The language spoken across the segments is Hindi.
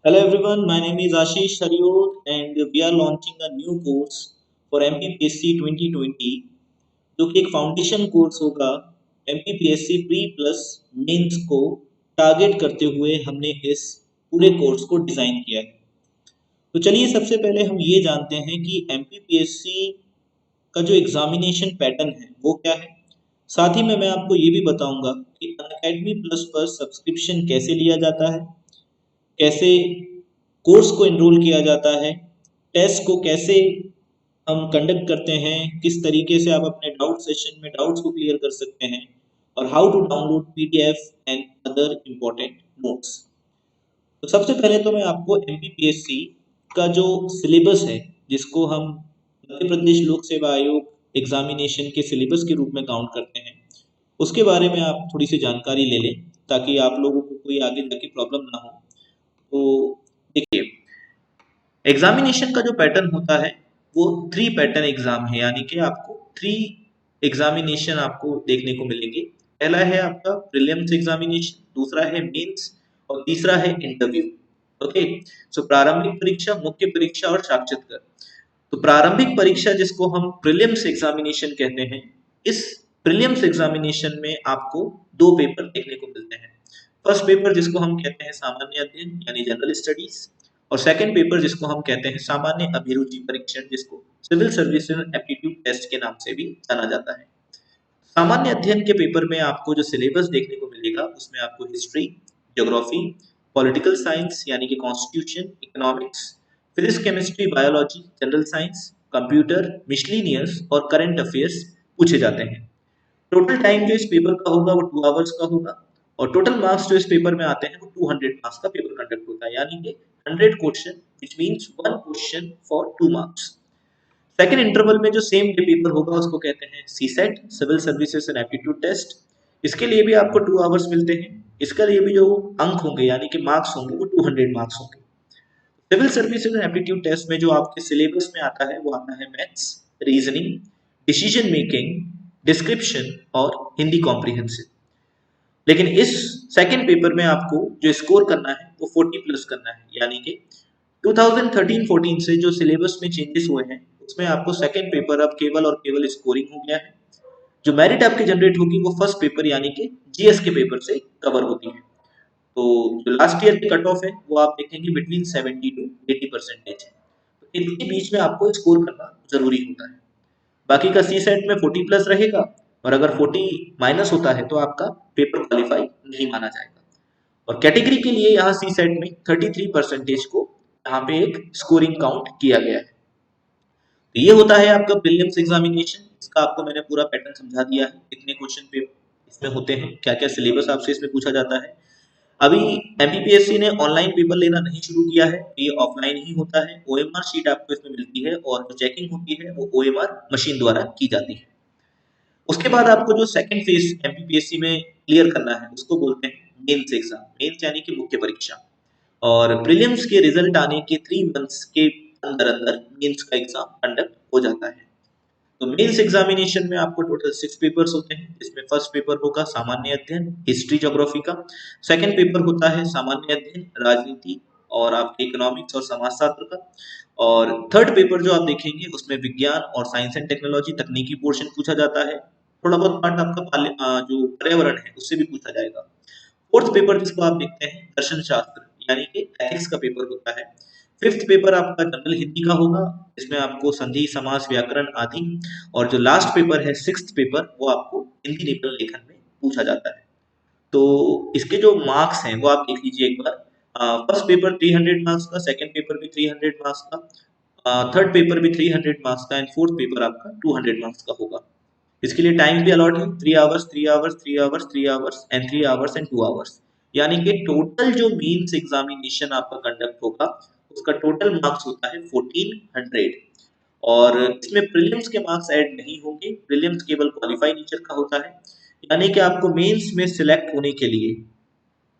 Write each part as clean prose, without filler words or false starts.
Hello everyone, my name is Ashish Hariod and we are launching a new course for MPPSC 2020 जो कि एक फाउंडेशन कोर्स होगा MPPSC प्री प्लस मेंस को टारगेट करते हुए हमने इस पूरे कोर्स को डिज़ाइन किया है। तो चलिए सबसे पहले हम ये जानते हैं कि MPPSC का जो एग्जामिनेशन पैटर्न है वो क्या है। साथ ही में मैं आपको ये भी बताऊंगा कि अनअकैडमी प्लस पर सब्सक्रिप्शन कैसे लिया जाता है, कैसे कोर्स को एनरोल किया जाता है, टेस्ट को कैसे हम कंडक्ट करते हैं, किस तरीके से आप अपने डाउट सेशन में डाउट्स को क्लियर कर सकते हैं और how to download PDF and other important notes. तो सबसे पहले तो मैं आपको एमपीपीएससी का जो सिलेबस है, जिसको हम मध्य प्रदेश लोक सेवा आयोग एग्जामिनेशन के सिलेबस के रूप में काउंट करते हैं, उसके बारे में आप थोड़ी सी जानकारी ले लें ताकि आप लोगों को कोई आगे जाके प्रॉब्लम ना हो। तो देखिए, एग्जामिनेशन का जो पैटर्न होता है वो थ्री पैटर्न एग्जाम है, यानी कि आपको थ्री एग्जामिनेशन आपको देखने को मिलेंगे। पहला है आपका प्रीलिम्स एग्जामिनेशन, दूसरा है मेंस और तीसरा है इंटरव्यू। ओके, सो प्रारंभिक परीक्षा, मुख्य परीक्षा और साक्षात्कार। तो प्रारंभिक परीक्षा जिसको हम प्रीलिम्स एग्जामिनेशन कहते हैं, इस प्रीलिम्स एग्जामिनेशन में आपको दो पेपर देखने को मिलते हैं। फर्स्ट पेपर जिसको हम कहते हैं सामान्य अध्ययन यानी जनरल स्टडीज, और सेकंड पेपर जिसको हम कहते हैं सामान्य अभिरुचि परीक्षण, जिसको सिविल सर्विस एप्टीट्यूड टेस्ट के नाम से भी जाना जाता है। सामान्य अध्ययन के पेपर में आपको जो सिलेबस देखने को मिलेगा उसमें आपको हिस्ट्री, ज्योग्राफी, पॉलिटिकल साइंस यानी कि constitution, economics, physics, chemistry, biology, general science, computer, miscellaneous और करंट अफेयर्स पूछे जाते हैं। टोटल टाइम जो इस पेपर का होगा वो 2 आवर्स का होगा और टोटल मार्क्स जो इस पेपर में आते हैं वो 200 मार्क्स का पेपर कंडक्ट होता है, यानी कि 100 question which means 1 question for 2 marks. Second interval में जो सेम डे पेपर होगा उसको कहते हैं CSAT, civil services and aptitude test. इसके लिए भी आपको 2 आवर्स मिलते हैं। इसका लिए भी जो अंक होंगे यानी कि मार्क्स होंगे वो 200 मार्क्स होंगे। Civil services and aptitude test में जो आपके सिलेबस में आता है वो आता है maths, reasoning, decision making, description और हिंदी कॉम्प्रिहेंसिव। लेकिन इस सेकंड पेपर में आपको जो स्कोर करना है वो 40 प्लस करना है, यानी कि 2013-14 से जो सिलेबस में चेंजेस हुए हैं उसमें आपको सेकंड पेपर अब केवल और केवल स्कोरिंग हो गया है। जो मेरिट आपकी जनरेट होगी वो फर्स्ट पेपर यानी कि जीएस के पेपर से कवर होती है। तो जो लास्ट ईयर की कट ऑफ है वो आप देखेंगे बिटवीन 70 टू 80% है। तो इनके बीच में आपको स्कोर करना जरूरी होता है। बाकी का सी सेट में 40 प्लस रहेगा और अगर 40 माइनस होता है तो आपका पेपर क्वालिफाई नहीं माना जाएगा। और कैटेगरी के लिए यहाँ सी सेट में 33% को यहाँ पे एक स्कोरिंग काउंट किया गया है। तो ये होता है आपका प्रीलिम्स एग्जामिनेशन। इसका आपको मैंने पूरा पैटर्न समझा दिया है, कितने क्वेश्चन पेपर इसमें होते हैं, क्या क्या सिलेबस आपसे इसमें पूछा जाता है। अभी एमपीपीएससी ने ऑनलाइन पेपर लेना नहीं शुरू किया है, ये ऑफलाइन ही होता है। ओएमआर शीट आपको इसमें मिलती है और जो चेकिंग होती है वो ओएमआर मशीन द्वारा की जाती है। उसके बाद आपको जो सेकंड फेज एमपीपीएससी में क्लियर करना है उसको बोलते हैं मेंस एग्जाम। मेंस यानी कि मुख्य परीक्षा। और प्रीलिम्स के रिजल्ट आने के 3 मंथ्स के अंदर अंदर मेंस का एग्जाम कंडक्ट हो जाता है। तो मेंस एग्जामिनेशन में आपको टोटल 6 पेपर्स होते हैं, जिसमें फर्स्ट पेपर होगा सामान्य अध्ययन, हिस्ट्री ज्योग्राफी का। सेकंड पेपर होता है सामान्य अध्ययन, राजनीति और आपके इकोनॉमिक्स और समाजशास्त्र का। और थर्ड पेपर जो आप देखेंगे उसमें विज्ञान और साइंस एंड टेक्नोलॉजी तकनीकी पोर्शन पूछा जाता है। थोड़ा बहुत पार्ट आपका जो पर्यावरण है उससे भी पूछा जाएगा। फोर्थ पेपर जिसको आप देखते हैं दर्शन शास्त्र यानी कि एथिक्स का पेपर होता है। फिफ्थ पेपर आपका जनरल हिंदी का होगा, इसमें आपको संधि, समास, व्याकरण आदि। और जो लास्ट पेपर है सिक्स्थ पेपर, वो आपको हिंदी निबंध लेखन में पूछा जाता है। तो इसके जो मार्क्स हैं वो आप देख लीजिए एक बार। फर्स्ट पेपर 300 मार्क्स का, सेकंड पेपर भी 300 मार्क्स का, थर्ड पेपर भी 300 मार्क्स का एंड फोर्थ पेपर आपका 200 मार्क्स का होगा। इसके लिए टाइम भी अलॉट है, 3 hours, 3 hours, 3 hours, 3 hours and 3 hours and 2 hours. यानी कि टोटल जो मेंस एग्जामिनेशन आपका कंडक्ट होगा उसका टोटल मार्क्स होता है 1400। और इसमें प्रीलिम्स के मार्क्स ऐड नहीं होंगे, प्रीलिम्स केवल क्वालिफाई नेचर का होता है। यानी कि आपको मेंस में सिलेक्ट होने के लिए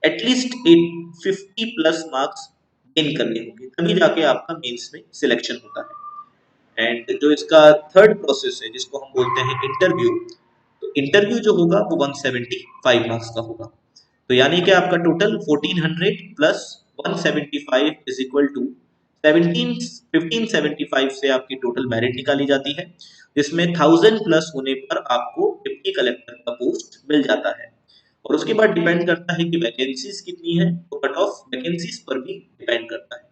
एटलीस्ट 50 प्लस मार्क्स गेन करने होंगे, तभी जाके आपका मेंस में सिलेक्शन होता है। एंड जो इसका थर्ड प्रोसेस है जिसको हम बोलते हैं इंटरव्यू, तो इंटरव्यू जो होगा वो 175 मार्क्स का होगा। तो यानी कि आपका total 1400 plus 175 is equal to 1575 से आपकी टोटल मेरिट निकाली जाती है, जिसमें 1000 प्लस होने पर आपको डिप्टी कलेक्टर का पोस्ट मिल जाता है। और उसके बाद डिपेंड करता है कि वैकेंसीज कितनी है, तो कट ऑफ वैकेंसीज पर भी डिपेंड करता है।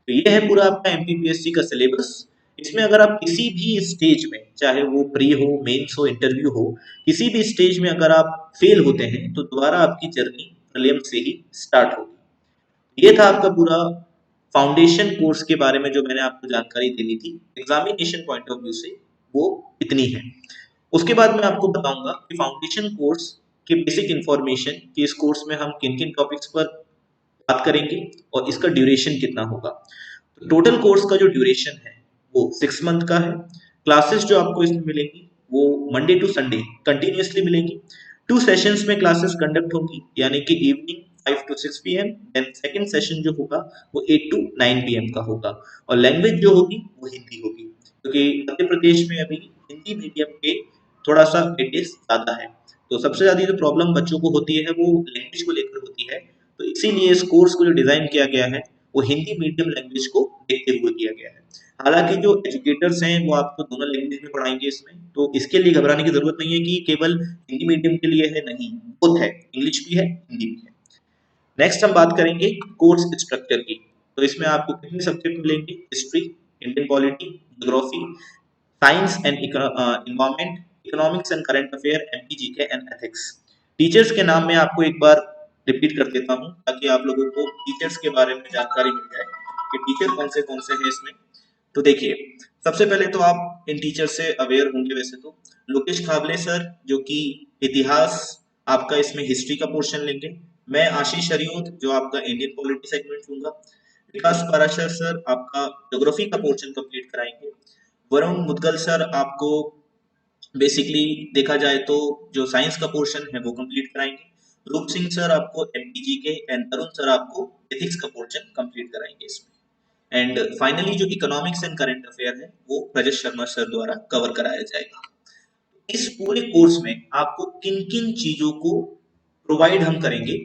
तो ये है पूरा आपका एमपीपीएससी का सिलेबस। इसमें अगर आप किसी भी स्टेज में, चाहे वो प्री हो, मेंस हो, इंटरव्यू हो, किसी भी स्टेज में अगर आप फेल होते हैं तो दोबारा आपकी जर्नी प्रीलिम्स से ही स्टार्ट होगी। ये था आपका पूरा फाउंडेशन कोर्स के बारे में जो मैंने आपको जानकारी देनी थी एग्जामिनेशन पॉइंट ऑफ व्यू से, वो इतनी है। उसके बाद मैं आपको बताऊंगा कि फाउंडेशन कोर्स के बेसिक इंफॉर्मेशन कि इस कोर्स में हम किन किन टॉपिक्स पर बात करेंगे और इसका ड्यूरेशन कितना होगा। तो टोटल कोर्स का जो ड्यूरेशन है वो 6 मंथ का है। क्लासेस जो आपको इसमें मिलेंगी वो मंडे टू संडे कंटिन्यूअसली मिलेंगी। 2 सेशंस में क्लासेस कंडक्ट होंगी, यानी कि evening 5 to 6 PM, then second session जो होगा वो 8 to 9 PM का होगा। और लैंग्वेज जो होगी वो हिंदी होगी, क्योंकि मध्य प्रदेश में अभी हिंदी मीडियम के थोड़ा सा वेटेज ज्यादा है। तो सबसे ज्यादा जो प्रॉब्लम बच्चों को होती है वो लैंग्वेज को लेकर होती है। तो इसीलिए इस कोर्स को जो डिजाइन किया गया है वो हिंदी मीडियम लैंग्वेज को देखते हुए किया गया है। हालांकि जो एजुकेटर्स हैं वो आपको दोनों लैंग्वेज में पढ़ाएंगे इसमें, तो इसके लिए घबराने की जरूरत नहीं है कि केवल हिंदी मीडियम के लिए है, नहीं, बोथ है, इंग्लिश भी है, हिंदी भी है। नेक्स्ट हम बात करेंगे कोर्स स्ट्रक्चर की। तो इसमें आपको कितने सब्जेक्ट मिलेंगे? History, Indian polity, geography, science and environment, economics and current affair, MP GK and ethics. Teachers के नाम मैं आपको एक बार रिपीट कर देता हूँ ताकि आप लोगों को टीचर्स के बारे में जानकारी मिल जाए कि टीचर कौन से हैं इसमें। तो देखिए, सबसे पहले तो आप इन टीचर से अवेयर होंगे वैसे तो। लोकेश खाबले सर जो कि इतिहास आपका इसमें हिस्ट्री का पोर्शन लेंगे। मैं आशीष हरिओत जो आपका इंडियन पॉलिटी सेगमेंट लूंगा। विकास पाराशर सर आपका ज्योग्राफी का पोर्शन कंप्लीट कराएंगे। वरुण मुदगल सर आपको बेसिकली देखा जाए तो जो साइंस का पोर्शन है वो कंप्लीट कराएंगे। रूप सिंह सर आपको एमपीजी के एंड अरुण सर आपको एथिक्स का पोर्शन कंप्लीट कराएंगे इसमें। एंड फाइनली जो इकोनॉमिक्स एंड करंट अफेयर है वो रजत शर्मा सर द्वारा कवर कराया जाएगा। इस पूरे कोर्स में आपको किन किन चीजों को प्रोवाइड हम करेंगे?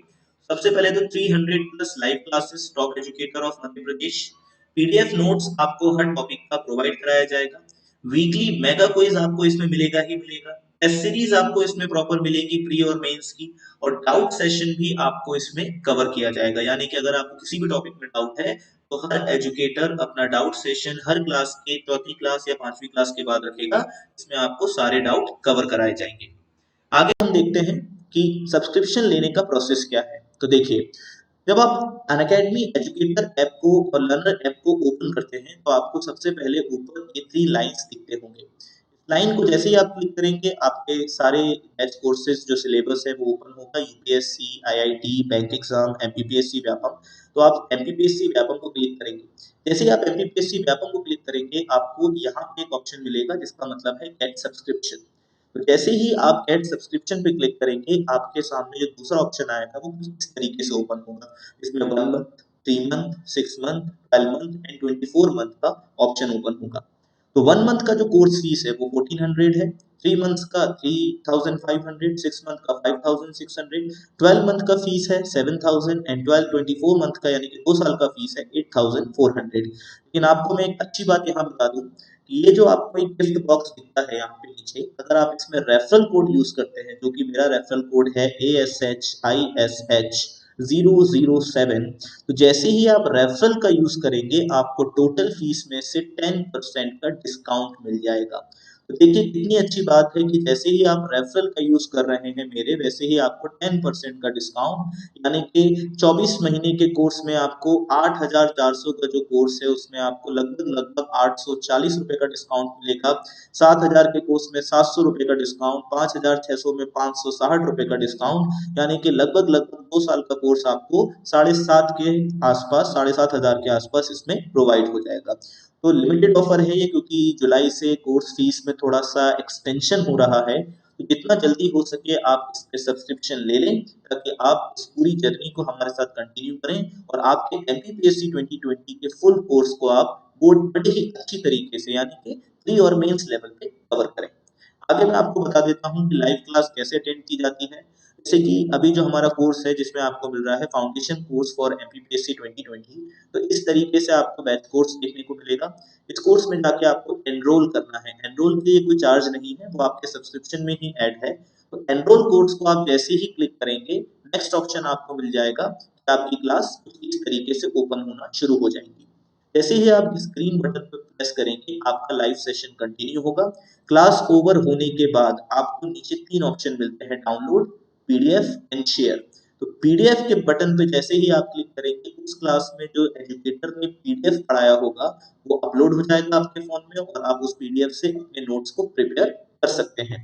सबसे पहले तो 300 plus live classes top educator of Madhya Pradesh. PDF notes आपको हर टॉपिक का प्रोवाइड कराया जाएगा। वीकली मेगा क्विज आपको इसमें मिलेगा ही मिलेगा। टेस्ट सीरीज आपको इसमें प्रॉपर मिलेगी प्री और मेंस की। और डाउट सेशन भी आपको इसमें कवर किया जाएगा, यानी कि अगर आपको किसी भी टॉपिक में डाउट है तो हर एजुकेटर अपना डाउट सेशन हर क्लास के चौथी क्लास या पांचवी क्लास के बाद रखेगा। इसमें आपको सारे डाउट कवर कराए जाएंगे। आगे हम देखते हैं कि सब्सक्रिप्शन लेने का प्रोसेस क्या है। तो देखिए, जब आप अनअकैडमी एजुकेटर ऐप को और लर्नर ऐप को ओपन करते हैं तो आपको सबसे पहले ऊपर ये 3 लाइन्स दिखते होंगे। लाइन को जैसे ही आप क्लिक करेंगे आपके सारे बैच कोर्सेज जो सिलेबस है वो ओपन होगा। UPSC, IIT, bank exam, MPPSC Vyapam. तो आप एमपीपीएससी व्यापम को क्लिक करेंगे। जैसे ही आप एमपीपीएससी व्यापम को क्लिक करेंगे आपको यहाँ पे एक ऑप्शन मिलेगा जिसका मतलब है गेट सब्सक्रिप्शन। तो जैसे ही आप गेट सब्सक्रिप्शन पे क्लिक करेंगे आपके सामने जो दूसरा ऑप्शन आएगा वो कुछ इस तरीके से ओपन होगा, जिसमें 1 month, 3 month, 6 month, 12 month and 24 month का ऑप्शन ओपन होगा। तो 1 मंथ का जो कोर्स फीस है वो 1400 है। 3 मंथ्स का 3500, 6 मंथ का 5600, 12 मंथ का फीस है 7000 एंड 24 मंथ का यानी कि 2 साल का फीस है 8400। लेकिन आपको मैं एक अच्छी बात यहाँ बता दूं कि ये जो आपको एक गिफ्ट बॉक्स दिखता है यहाँ पे नीचे, अगर आप इसमें रेफरल कोड यूज करते हैं, जो कि मेरा रेफरल कोड है ASHISH007, तो जैसे ही आप रेफरल का यूज करेंगे आपको टोटल फीस में से 10% का डिस्काउंट मिल जाएगा। तो देखिए कितनी अच्छी बात है कि जैसे ही आप रेफरल का यूज कर रहे हैं मेरे, वैसे ही आपको 10% का डिस्काउंट, यानी कि 24 महीने के कोर्स में आपको 8400 का जो कोर्स है उसमें आपको लगभग लगभग 840 रुपए का डिस्काउंट मिलेगा। 7000 के कोर्स में 700 रुपए का डिस्काउंट, 5600 में 560 रुपए का डिस्काउंट, यानी कि लगभग लगभग 2 साल का कोर्स आपको 7,500 के आसपास, 7500 के आसपास इसमें प्रोवाइड हो जाएगा। तो लिमिटेड ऑफर है ये, क्योंकि जुलाई से कोर्स फीस में थोड़ा सा एक्सटेंशन हो रहा है। तो जितना जल्दी हो सके आप इस पे सब्सक्रिप्शन ले लें ताकि आप इस पूरी जर्नी को हमारे साथ कंटिन्यू करें और आपके एमपीपीएससी 2020 के फुल कोर्स को आप बोर्ड बड़े ही अच्छी तरीके से, यानी कि प्री और मेंस लेवल पे कवर करें। आगे मैं आपको बता देता हूँ कि लाइव क्लास कैसे अटेंड की जाती है। जैसे कि अभी जो हमारा कोर्स है जिसमें आपको मिल रहा है फाउंडेशन कोर्स फॉर एमपीपीएससी 2020, तो इस तरीके से आपको बैच कोर्स देखने को मिलेगा। इस कोर्स में जाके आपको एनरोल करना है। एनरोल के लिए कोई चार्ज नहीं है, वो आपके सब्सक्रिप्शन में ही ऐड है। तो एनरोल कोर्स को आप जैसे ही क्लिक करेंगे, नेक्स्ट ऑप्शन आपको मिल जाएगा कि आपकी क्लास कुछ इस तरीके से ओपन होना शुरू हो जाएगी। जैसे ही आप स्क्रीन बटन पर प्रेस करेंगे, आपका लाइव सेशन कंटिन्यू होगा। क्लास ओवर होने के बाद आपको नीचे 3 ऑप्शन मिलते हैं, डाउनलोड, पीडीएफ एंड शेयर। तो पीडीएफ के बटन पे जैसे ही आप क्लिक करेंगे, उस क्लास में जो एजुकेटर ने पीडीएफ पढ़ाया होगा वो अपलोड हो जाएगा आपके फोन में, और आप उस पीडीएफ से अपने नोट्स को प्रिपेयर कर सकते हैं।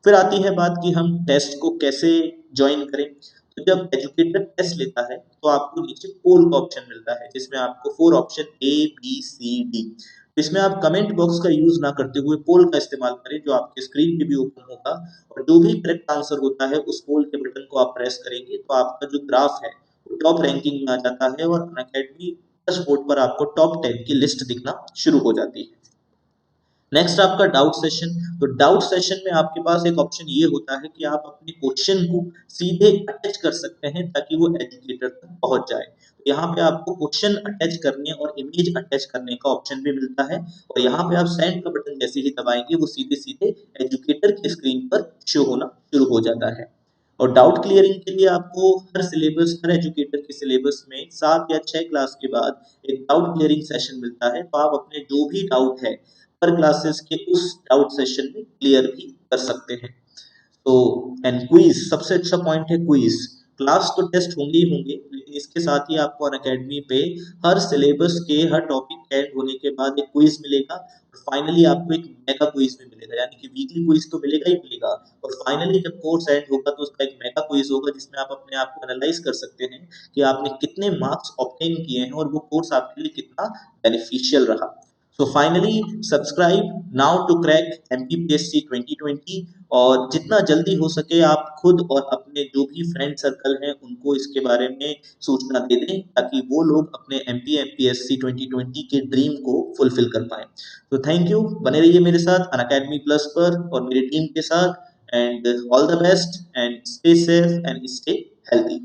फिर आती है बात कि हम टेस्ट को कैसे ज्वाइन करें। तो जब एजुकेटर टेस्ट लेता है तो आपको नीचे पोल का ऑप्शन मिलता है, जिसमें आपको 4 ऑप्शन ABCD, इसमें आप कमेंट बॉक्स का यूज ना करते हुए पोल का इस्तेमाल करें, जो आपके स्क्रीन पे भी ओपन होगा। और जो भी करेक्ट आंसर होता है, उस पोल के बटन को आप प्रेस करेंगे तो आपका जो ग्राफ है वो टॉप रैंकिंग में आ जाता है, और अनअकैडमी डैशबोर्ड पर आपको टॉप 10 की लिस्ट दिखना शुरू हो जाती है। नेक्स्ट आपका डाउट सेशन। तो डाउट सेशन में आपके पास एक ऑप्शन ये होता है कि आप अपने क्वेश्चन को सीधे अटैच कर सकते हैं ताकि वो एजुकेटर तक पहुंच जाए। तो यहाँ पे आपको क्वेश्चन अटैच करने और इमेज अटैच करने का ऑप्शन भी मिलता है, और यहाँ पे आप सेंड का बटन जैसे ही दबाएंगे, वो सीधे सीधे एजुकेटर की स्क्रीन पर शो होना शुरू हो जाता है। और डाउट क्लियरिंग के लिए आपको हर सिलेबस, हर एजुकेटर के सिलेबस में 7 या 6 क्लास के बाद एक डाउट क्लियरिंग सेशन मिलता है। तो आप अपने जो भी डाउट है पर क्लासेस के उस डाउट सेशन में क्लियर भी कर सकते हैं। तो एंड क्विज, सबसे अच्छा पॉइंट है क्विज। क्लास तो टेस्ट होंगे ही होंगे, लेकिन इसके साथ ही आपको अनअकैडमी पे हर सिलेबस के हर टॉपिक एंड होने के बाद एक क्विज मिलेगा, और फाइनली आपको एक मेगा क्विज भी मिलेगा, यानी कि वीकली क्विज तो मिलेगा ही मिलेगा, और फाइनली जब कोर्स एंड होगा तो उसका एक मेगा क्विज होगा, जिसमें आप अपने आप को एनालाइज कर सकते हैं कि आपने कितने मार्क्स ऑब्टेन किए हैं और वो कोर्स आपके लिए कितना बेनिफिशियल रहा। So finally, subscribe now to crack MPPSC 2020, और जितना जल्दी हो सके आप खुद और अपने जो भी फ्रेंड सर्कल हैं उनको इसके बारे में सूचना दे दें, ताकि वो लोग अपने MPPSC 2020 के ड्रीम को फुलफिल कर पाए। तो थैंक यू, बने रहिए मेरे साथ अनअकैडमी प्लस पर और मेरी टीम के साथ, and all the best and stay safe and stay healthy.